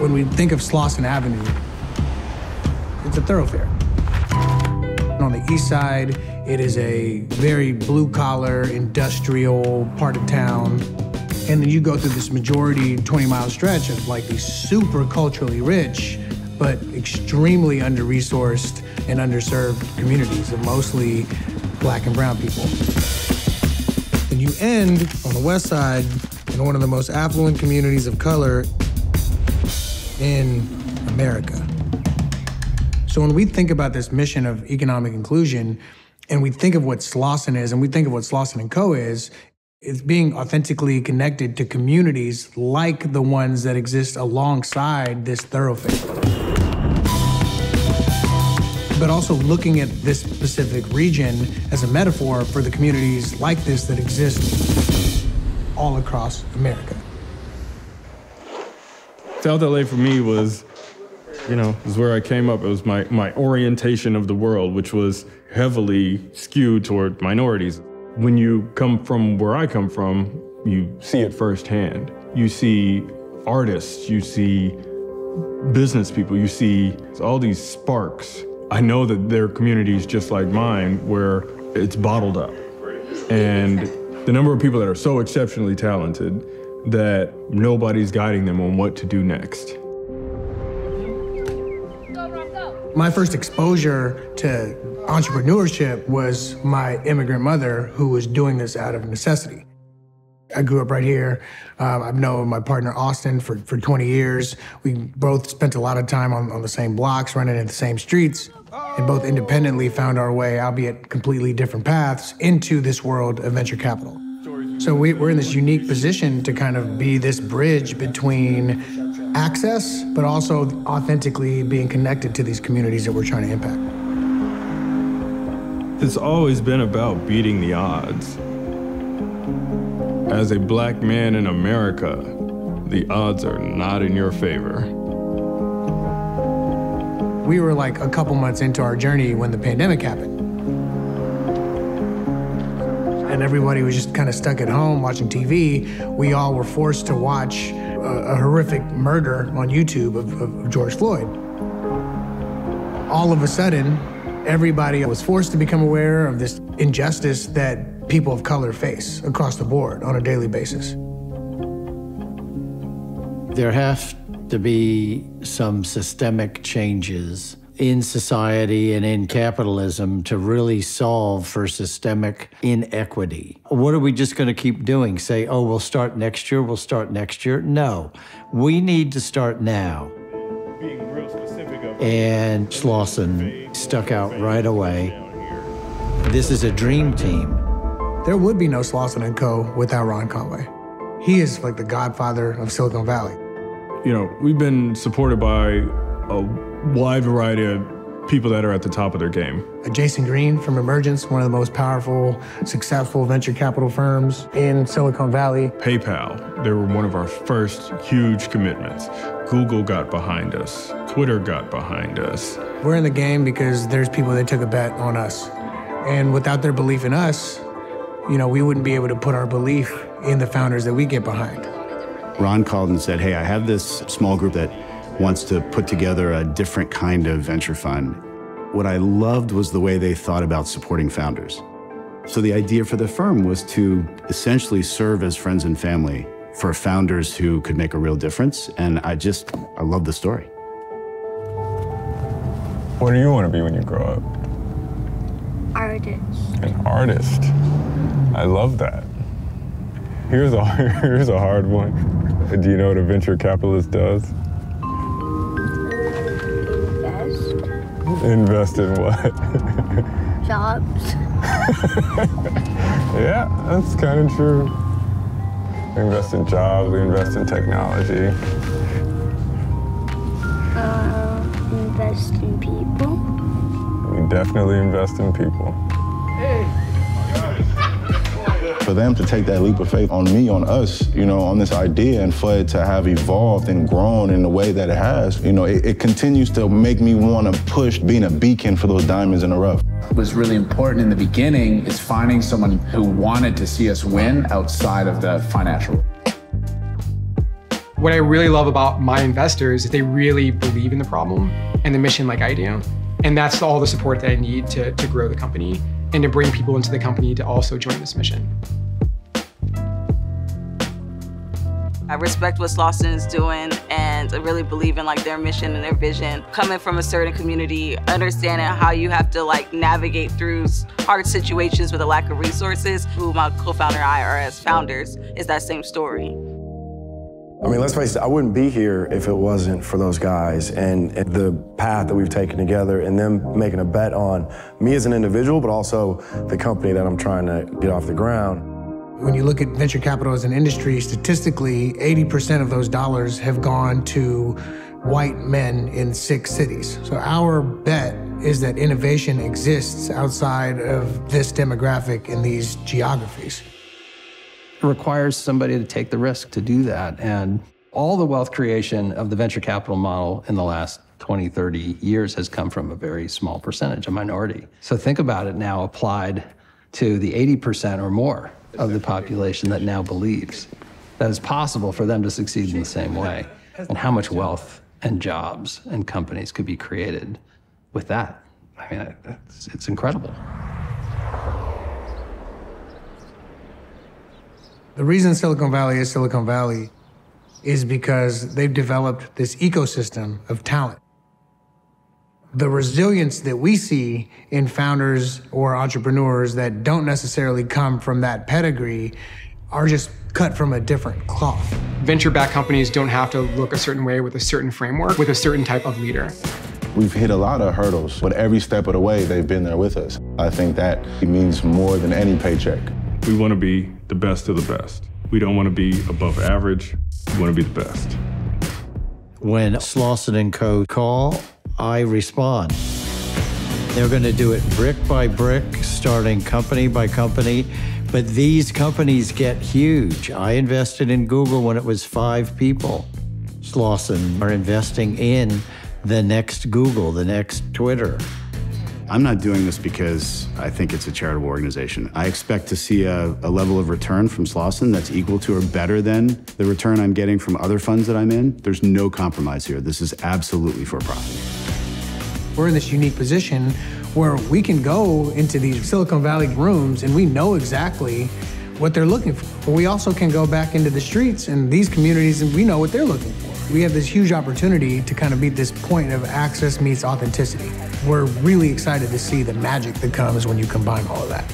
When we think of Slauson Avenue, it's a thoroughfare. On the east side, it is a very blue-collar, industrial part of town. And then you go through this majority 20-mile stretch of like these super culturally rich, but extremely under-resourced and underserved communities of mostly Black and brown people. Then you end on the west side in one of the most affluent communities of color in America. So when we think about this mission of economic inclusion, and we think of what Slauson is, and we think of what Slauson Co is, it's being authentically connected to communities like the ones that exist alongside this thoroughfare. But also looking at this specific region as a metaphor for the communities like this that exist all across America. South LA for me was, is where I came up. It was my orientation of the world, which was heavily skewed toward minorities. When you come from where I come from, you see it firsthand. You see artists, you see business people, you see all these sparks. I know that there are communities just like mine where it's bottled up. And the number of people that are so exceptionally talented that nobody's guiding them on what to do next. My first exposure to entrepreneurship was my immigrant mother, who was doing this out of necessity. I grew up right here. I've known my partner, Austin, for 20 years. We both spent a lot of time on the same blocks, running in the same streets, and both independently found our way, albeit completely different paths, into this world of venture capital. So we're in this unique position to kind of be this bridge between access, but also authentically being connected to these communities that we're trying to impact. It's always been about beating the odds. As a Black man in America, the odds are not in your favor. We were like a couple months into our journey when the pandemic happened. And everybody was just kind of stuck at home watching TV. We all were forced to watch a horrific murder on YouTube of George Floyd. All of a sudden, everybody was forced to become aware of this injustice that people of color face across the board on a daily basis. There have to be some systemic changes in society and in capitalism to really solve for systemic inequity. What are we just going to keep doing? Say, oh, we'll start next year, we'll start next year? No, we need to start now. Being real specific of and Slauson stuck out right away. This is a dream team. There would be no Slauson Co. without Ron Conway. He is like the godfather of Silicon Valley. We've been supported by a wide variety of people that are at the top of their game. Jason Green from Emergence, one of the most powerful, successful venture capital firms in Silicon Valley. PayPal, they were one of our first huge commitments. Google got behind us. Twitter got behind us. We're in the game because there's people that took a bet on us. And without their belief in us, we wouldn't be able to put our belief in the founders that we get behind. Ron called and said, hey, I have this small group that wants to put together a different kind of venture fund. What I loved was the way they thought about supporting founders. So the idea for the firm was to essentially serve as friends and family for founders who could make a real difference. And I love the story. What do you want to be when you grow up? Artist. An artist. I love that. Here's a hard one. Do you know what a venture capitalist does? Invest in what? Jobs. Yeah, that's kind of true. We invest in jobs, we invest in technology. Invest in people. We definitely invest in people. For them to take that leap of faith on me, on us, on this idea, and for it to have evolved and grown in the way that it has, it continues to make me want to push being a beacon for those diamonds in the rough. What was really important in the beginning is finding someone who wanted to see us win outside of the financial. What I really love about my investors is they really believe in the problem and the mission like I do. And that's all the support that I need to grow the company and to bring people into the company to also join this mission. I respect what Slauson is doing, and I really believe in like their mission and their vision. Coming from a certain community, understanding how you have to like navigate through hard situations with a lack of resources, who my co-founder and I are as founders, is that same story. I mean, let's face it, I wouldn't be here if it wasn't for those guys and the path that we've taken together and them making a bet on me as an individual, but also the company that I'm trying to get off the ground. When you look at venture capital as an industry, statistically, 80% of those dollars have gone to white men in 6 cities. So our bet is that innovation exists outside of this demographic in these geographies. It requires somebody to take the risk to do that. And all the wealth creation of the venture capital model in the last 20, 30 years has come from a very small percentage, a minority. So think about it now applied to the 80% or more of the population that now believes that it's possible for them to succeed in the same way, and how much wealth and jobs and companies could be created with that. I mean, it's incredible. The reason Silicon Valley is Silicon Valley is because they've developed this ecosystem of talent. The resilience that we see in founders or entrepreneurs that don't necessarily come from that pedigree are just cut from a different cloth. Venture-backed companies don't have to look a certain way with a certain framework, with a certain type of leader. We've hit a lot of hurdles, but every step of the way, they've been there with us. I think that means more than any paycheck. We want to be the best of the best. We don't want to be above average. We want to be the best. When Slauson Co. call, I respond. They're going to do it brick by brick, starting company by company. But these companies get huge. I invested in Google when it was 5 people. Slauson are investing in the next Google, the next Twitter. I'm not doing this because I think it's a charitable organization. I expect to see a level of return from Slauson that's equal to or better than the return I'm getting from other funds that I'm in. There's no compromise here. This is absolutely for profit. We're in this unique position where we can go into these Silicon Valley rooms and we know exactly what they're looking for. But we also can go back into the streets and these communities and we know what they're looking for. We have this huge opportunity to kind of be this point of access meets authenticity. We're really excited to see the magic that comes when you combine all of that.